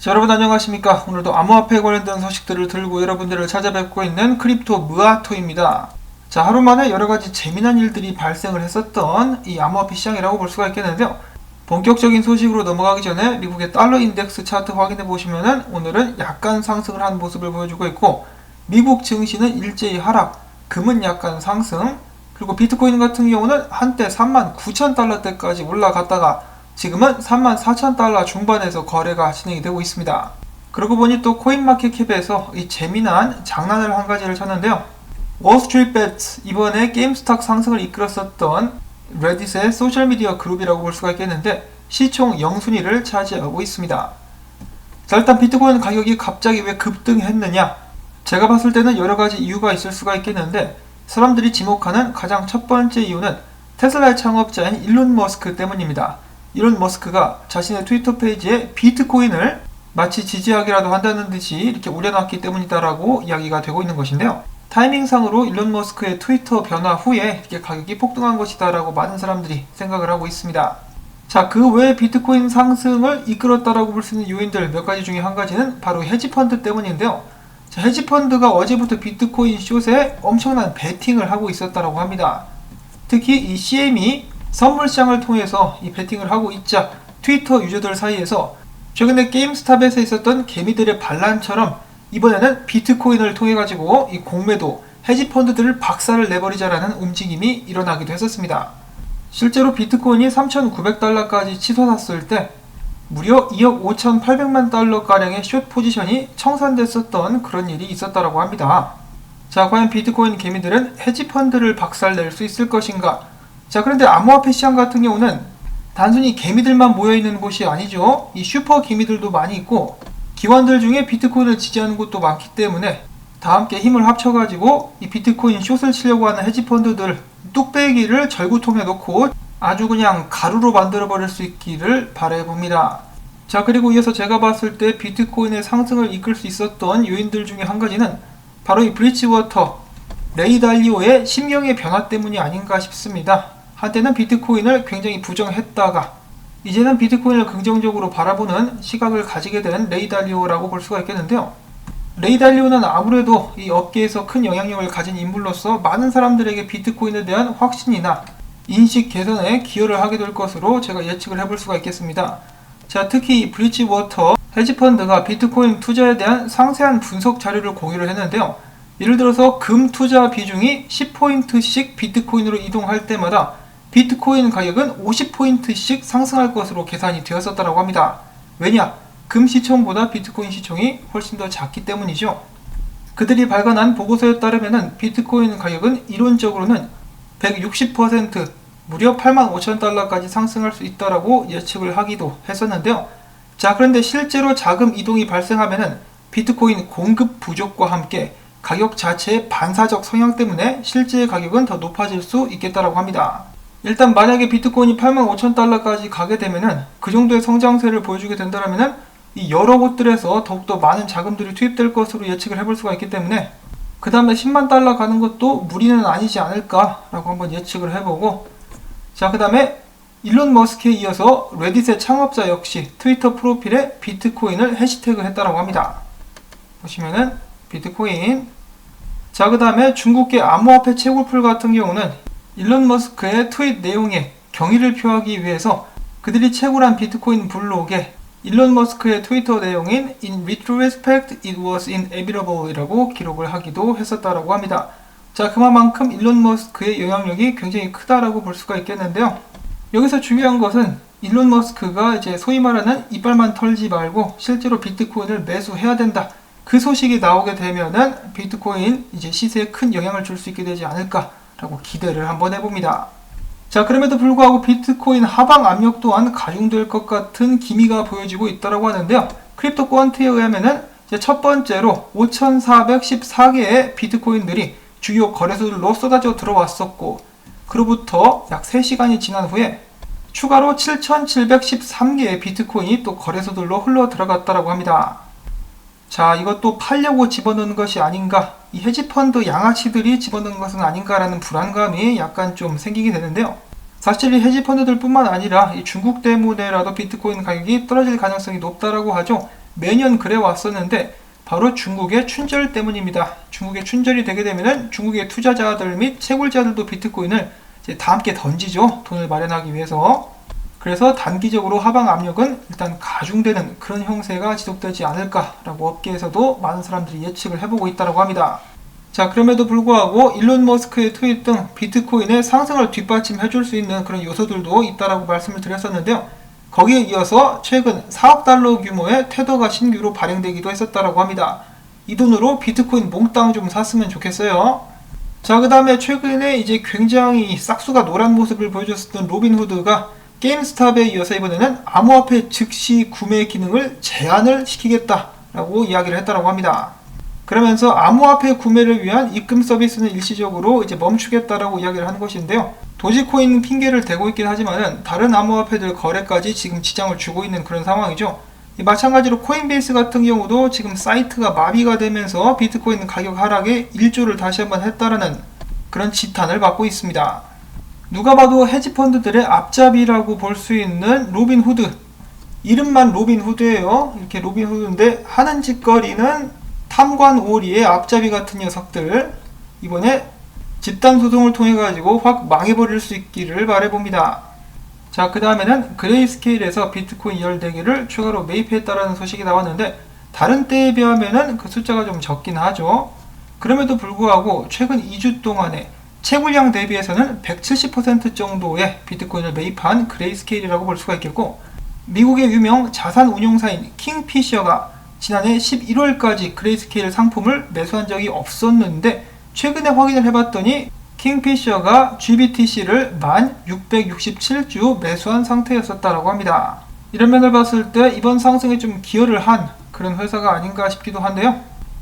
자, 여러분 안녕하십니까. 오늘도 암호화폐에 관련된 소식들을 들고 여러분들을 찾아뵙고 있는 크립토 무아토입니다. 자, 하루 만에 여러가지 재미난 일들이 발생을 했었던 이 암호화폐 시장이라고 볼 수가 있겠는데요. 본격적인 소식으로 넘어가기 전에 미국의 달러 인덱스 차트 확인해 보시면은 오늘은 약간 상승을 한 모습을 보여주고 있고, 미국 증시는 일제히 하락, 금은 약간 상승, 그리고 비트코인 같은 경우는 한때 39,000달러대까지 올라갔다가 지금은 34,000달러 중반에서 거래가 진행이 되고 있습니다. 그러고 보니 또 코인마켓캡에서 이 재미난 장난을 한 가지를 쳤는데요. 월스트리트베트, 이번에 게임스탁 상승을 이끌었었던 레딧의 소셜미디어 그룹이라고 볼 수가 있겠는데 시총 0순위를 차지하고 있습니다. 자, 일단 비트코인 가격이 갑자기 왜 급등했느냐? 제가 봤을 때는 여러가지 이유가 있을 수가 있겠는데, 사람들이 지목하는 가장 첫 번째 이유는 테슬라의 창업자인 일론 머스크 때문입니다. 일론 머스크가 자신의 트위터 페이지에 비트코인을 마치 지지하기라도 한다는 듯이 이렇게 올려놨기 때문이다라고 이야기가 되고 있는 것인데요. 타이밍상으로 일론 머스크의 트위터 변화 후에 이렇게 가격이 폭등한 것이다라고 많은 사람들이 생각을 하고 있습니다. 자, 그 외에 비트코인 상승을 이끌었다라고 볼 수 있는 요인들 몇 가지 중에 한 가지는 바로 헤지펀드 때문인데요. 자, 헤지펀드가 어제부터 비트코인 숏에 엄청난 베팅을 하고 있었다라고 합니다. 특히 이 CM이 선물 시장을 통해서 이 베팅을 하고 있자 트위터 유저들 사이에서 최근에 게임스탑에서 있었던 개미들의 반란처럼 이번에는 비트코인을 통해 가지고 이 공매도, 헤지펀드들을 박살을 내버리자라는 움직임이 일어나기도 했었습니다. 실제로 비트코인이 3,900달러까지 치솟았을 때 무려 2억 5,800만 달러가량의 숏 포지션이 청산됐었던 그런 일이 있었다고 합니다. 자, 과연 비트코인 개미들은 헤지펀드를 박살낼 수 있을 것인가? 자, 그런데 암호화폐 시장 같은 경우는 단순히 개미들만 모여있는 곳이 아니죠. 이 슈퍼 개미들도 많이 있고 기관들 중에 비트코인을 지지하는 곳도 많기 때문에 다 함께 힘을 합쳐가지고 이 비트코인 숏을 치려고 하는 헤지펀드들 뚝배기를 절구통에 넣고 아주 그냥 가루로 만들어버릴 수 있기를 바라봅니다. 자, 그리고 이어서 제가 봤을 때 비트코인의 상승을 이끌 수 있었던 요인들 중에 한 가지는 바로 이 브리지워터, 레이 달리오의 심경의 변화 때문이 아닌가 싶습니다. 한때는 비트코인을 굉장히 부정했다가 이제는 비트코인을 긍정적으로 바라보는 시각을 가지게 된 레이 달리오라고 볼 수가 있겠는데요. 레이 달리오는 아무래도 이 업계에서 큰 영향력을 가진 인물로서 많은 사람들에게 비트코인에 대한 확신이나 인식 개선에 기여를 하게 될 것으로 제가 예측을 해볼 수가 있겠습니다. 자, 특히 브리지워터 헤지펀드가 비트코인 투자에 대한 상세한 분석 자료를 공유를 했는데요. 예를 들어서 금 투자 비중이 10포인트씩 비트코인으로 이동할 때마다 비트코인 가격은 50포인트씩 상승할 것으로 계산이 되었었다고 합니다. 왜냐? 금 시총보다 비트코인 시총이 훨씬 더 작기 때문이죠. 그들이 발간한 보고서에 따르면 비트코인 가격은 이론적으로는 160% 무려 85,000달러까지 상승할 수 있다라고 예측을 하기도 했었는데요. 자, 그런데 실제로 자금 이동이 발생하면은 비트코인 공급 부족과 함께 가격 자체의 반사적 성향 때문에 실제 가격은 더 높아질 수 있겠다라고 합니다. 일단 만약에 비트코인이 85,000달러까지 가게 되면은 그 정도의 성장세를 보여주게 된다면은 이 여러 곳들에서 더욱더 많은 자금들이 투입될 것으로 예측을 해볼 수가 있기 때문에 그 다음에 10만 달러 가는 것도 무리는 아니지 않을까라고 한번 예측을 해보고, 자, 그 다음에 일론 머스크에 이어서 레딧의 창업자 역시 트위터 프로필에 비트코인을 해시태그 했다라고 합니다. 보시면은 비트코인. 자, 그 다음에 중국계 암호화폐 채굴풀 같은 경우는 일론 머스크의 트윗 내용에 경의를 표하기 위해서 그들이 채굴한 비트코인 블록에 일론 머스크의 트위터 내용인 In retrospect, it was inevitable 이라고 기록을 하기도 했었다라고 합니다. 자, 그만큼 일론 머스크의 영향력이 굉장히 크다라고 볼 수가 있겠는데요. 여기서 중요한 것은 일론 머스크가 이제 소위 말하는 이빨만 털지 말고 실제로 비트코인을 매수해야 된다. 그 소식이 나오게 되면은 비트코인 이제 시세에 큰 영향을 줄 수 있게 되지 않을까라고 기대를 한번 해봅니다. 자, 그럼에도 불구하고 비트코인 하방 압력 또한 가중될 것 같은 기미가 보여지고 있다고 하는데요. 크립토 퀀트에 의하면은 이제 첫 번째로 5,414개의 비트코인들이 주요 거래소들로 쏟아져 들어왔었고, 그로부터 약 3시간이 지난 후에 추가로 7,713개의 비트코인이 또 거래소들로 흘러 들어갔다고 합니다. 자, 이것도 팔려고 집어넣는 것이 아닌가, 이 헤지펀드 양아치들이 집어넣는 것은 아닌가라는 불안감이 약간 좀 생기게 되는데요. 사실 이 헤지펀드들 뿐만 아니라 이 중국 때문에라도 비트코인 가격이 떨어질 가능성이 높다라고 하죠. 매년 그래 왔었는데 바로 중국의 춘절 때문입니다. 중국의 춘절이 되게 되면은 중국의 투자자들 및 채굴자들도 비트코인을 이제 다 함께 던지죠. 돈을 마련하기 위해서. 그래서 단기적으로 하방 압력은 일단 가중되는 그런 형세가 지속되지 않을까라고 업계에서도 많은 사람들이 예측을 해보고 있다고 합니다. 자, 그럼에도 불구하고 일론 머스크의 트윗 등 비트코인의 상승을 뒷받침해줄 수 있는 그런 요소들도 있다라고 말씀을 드렸었는데요. 거기에 이어서 최근 4억 달러 규모의 테더가 신규로 발행되기도 했었다라고 합니다. 이 돈으로 비트코인 몽땅 좀 샀으면 좋겠어요. 자, 그 다음에 최근에 이제 굉장히 싹수가 노란 모습을 보여줬었던 로빈후드가 게임스탑에 이어서 이번에는 암호화폐 즉시 구매 기능을 제한을 시키겠다라고 이야기를 했다라고 합니다. 그러면서 암호화폐 구매를 위한 입금 서비스는 일시적으로 이제 멈추겠다라고 이야기를 하는 것인데요. 도지코인 핑계를 대고 있긴 하지만은 다른 암호화폐들 거래까지 지금 지장을 주고 있는 그런 상황이죠. 마찬가지로 코인베이스 같은 경우도 지금 사이트가 마비가 되면서 비트코인 가격 하락에 일조를 다시 한번 했다라는 그런 지탄을 받고 있습니다. 누가 봐도 헤지펀드들의 앞잡이라고 볼 수 있는 로빈후드, 이름만 로빈후드예요. 이렇게 로빈후드인데 하는 짓거리는 탐관오리의 앞잡이 같은 녀석들, 이번에 집단소송을 통해 가지고 확 망해버릴 수 있기를 바라봅니다. 자, 그 다음에는 그레이스케일에서 비트코인 14개를 추가로 매입했다라는 소식이 나왔는데 다른 때에 비하면은 그 숫자가 좀 적긴 하죠. 그럼에도 불구하고 최근 2주 동안에 채굴량 대비해서는 170% 정도의 비트코인을 매입한 그레이스케일이라고 볼 수가 있겠고, 미국의 유명 자산 운용사인 킹피셔가 지난해 11월까지 그레이스케일 상품을 매수한 적이 없었는데 최근에 확인을 해봤더니 킹피셔가 GBTC를 1667주 매수한 상태였었다라고 합니다. 이런 면을 봤을 때 이번 상승에 좀 기여를 한 그런 회사가 아닌가 싶기도 한데요.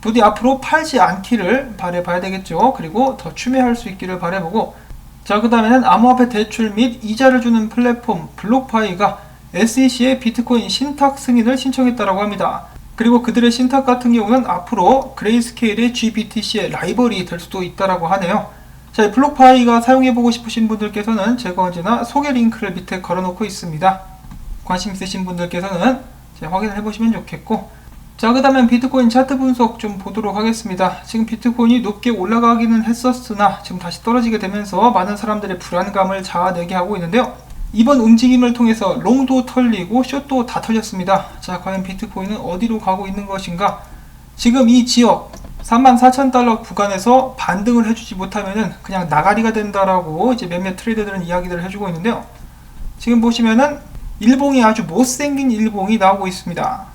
부디 앞으로 팔지 않기를 바라봐야 되겠죠. 그리고 더 추매할 수 있기를 바라보고, 자, 그 다음에는 암호화폐 대출 및 이자를 주는 플랫폼 블록파이가 SEC의 비트코인 신탁 승인을 신청했다라고 합니다. 그리고 그들의 신탁 같은 경우는 앞으로 그레이스케일의 GBTC의 라이벌이 될 수도 있다라고 하네요. 자, 이 블록파이가 사용해보고 싶으신 분들께서는 제가 언제나 소개 링크를 밑에 걸어놓고 있습니다. 관심 있으신 분들께서는 확인을 해보시면 좋겠고, 자, 그 다음엔 비트코인 차트 분석 좀 보도록 하겠습니다. 지금 비트코인이 높게 올라가기는 했었으나 지금 다시 떨어지게 되면서 많은 사람들의 불안감을 자아내게 하고 있는데요. 이번 움직임을 통해서 롱도 털리고 숏도 다 털렸습니다. 자, 과연 비트코인은 어디로 가고 있는 것인가? 지금 이 지역 34,000달러 구간에서 반등을 해주지 못하면은 그냥 나가리가 된다라고 이제 몇몇 트레이더들은 이야기를 해주고 있는데요. 지금 보시면은 일봉이 아주 못생긴 일봉이 나오고 있습니다.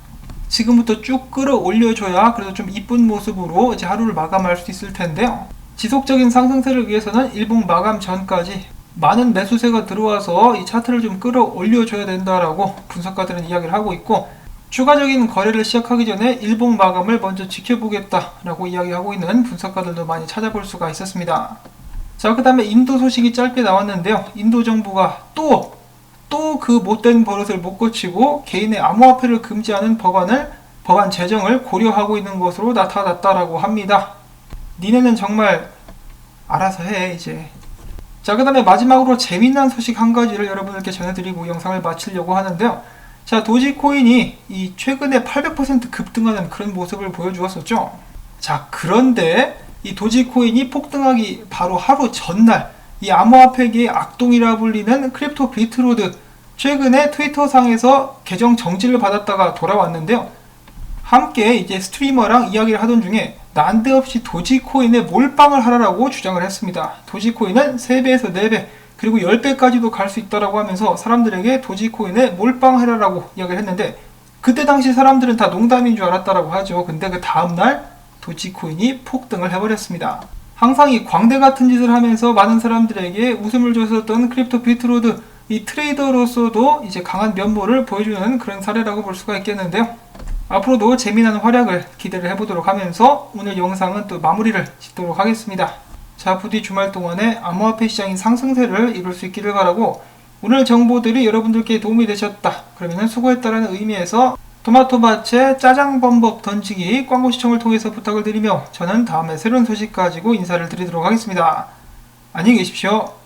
지금부터 쭉 끌어올려줘야 그래도 좀 이쁜 모습으로 이제 하루를 마감할 수 있을 텐데요. 지속적인 상승세를 위해서는 일봉 마감 전까지 많은 매수세가 들어와서 이 차트를 좀 끌어올려줘야 된다라고 분석가들은 이야기를 하고 있고, 추가적인 거래를 시작하기 전에 일봉 마감을 먼저 지켜보겠다라고 이야기하고 있는 분석가들도 많이 찾아볼 수가 있었습니다. 자, 그 다음에 인도 소식이 짧게 나왔는데요. 인도 정부가 또 그 못된 버릇을 못 고치고 개인의 암호화폐를 금지하는 법안 제정을 고려하고 있는 것으로 나타났다라고 합니다. 니네는 정말 알아서 해 이제. 자, 그 다음에 마지막으로 재미난 소식 한 가지를 여러분들께 전해드리고 영상을 마치려고 하는데요. 자, 도지코인이 이 최근에 800% 급등하는 그런 모습을 보여주었었죠. 자, 그런데 이 도지코인이 폭등하기 바로 하루 전날 이 암호화폐계의 악동이라 불리는 크립토 비트로드, 최근에 트위터상에서 계정 정지를 받았다가 돌아왔는데요. 함께 이제 스트리머랑 이야기를 하던 중에 난데없이 도지코인에 몰빵을 하라고 주장을 했습니다. 도지코인은 3배에서 4배 그리고 10배까지도 갈 수 있다라고 하면서 사람들에게 도지코인에 몰빵하라고 이야기를 했는데, 그때 당시 사람들은 다 농담인 줄 알았다라고 하죠. 근데 그 다음날 도지코인이 폭등을 해버렸습니다. 항상 이 광대 같은 짓을 하면서 많은 사람들에게 웃음을 줬었던 크립토 비트로드, 이 트레이더로서도 이제 강한 면모를 보여주는 그런 사례라고 볼 수가 있겠는데요. 앞으로도 재미난 활약을 기대를 해보도록 하면서 오늘 영상은 또 마무리를 짓도록 하겠습니다. 자, 부디 주말 동안에 암호화폐 시장이 상승세를 이룰 수 있기를 바라고, 오늘 정보들이 여러분들께 도움이 되셨다 그러면 수고했다라는 의미에서 토마토밭에 짜장범벅 던지기 광고 시청을 통해서 부탁을 드리며 저는 다음에 새로운 소식 가지고 인사를 드리도록 하겠습니다. 안녕히 계십시오.